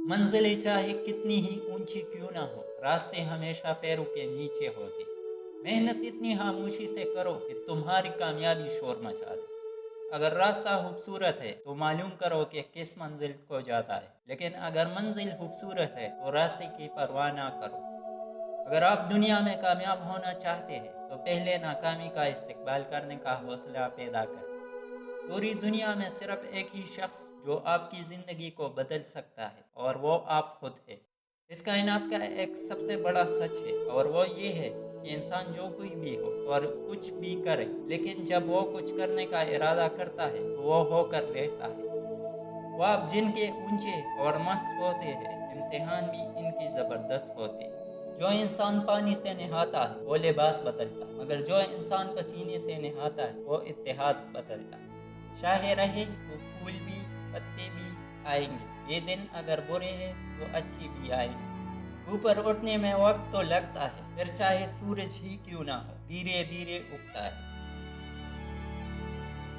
منزلیں چاہے کتنی ہی اونچی کیوں نہ ہو، راستے ہمیشہ پیروں کے نیچے ہوتے ہیں۔ محنت اتنی خاموشی سے کرو کہ تمہاری کامیابی شور مچا دے۔ اگر راستہ خوبصورت ہے تو معلوم کرو کہ کس منزل کو جاتا ہے، لیکن اگر منزل خوبصورت ہے تو راستے کی پرواہ نہ کرو۔ اگر آپ دنیا میں کامیاب ہونا چاہتے ہیں تو پہلے ناکامی کا استقبال کرنے کا حوصلہ پیدا کریں۔ پوری دنیا میں صرف ایک ہی شخص جو آپ کی زندگی کو بدل سکتا ہے، اور وہ آپ خود ہے۔ اس کائنات کا ایک سب سے بڑا سچ ہے، اور وہ یہ ہے کہ انسان جو کوئی بھی ہو اور کچھ بھی کرے، لیکن جب وہ کچھ کرنے کا ارادہ کرتا ہے تو وہ ہو کر رہتا ہے۔ وہ آپ جن کے اونچے اور مست ہوتے ہیں، امتحان بھی ان کی زبردست ہوتے ہیں۔ جو انسان پانی سے نہاتا ہے وہ لباس بدلتا ہے، مگر جو انسان پسینے سے نہاتا ہے وہ اتحاد بدلتا ہے۔ چاہے رہے تو پھول بھی، پتے بھی آئیں گے، یہ دن اگر برے ہیں تو اچھے بھی آئیں گے۔ اوپر اٹھنے میں وقت تو لگتا ہے، پھر چاہے سورج ہی کیوں نہ ہو، دھیرے دھیرے اگتا ہے۔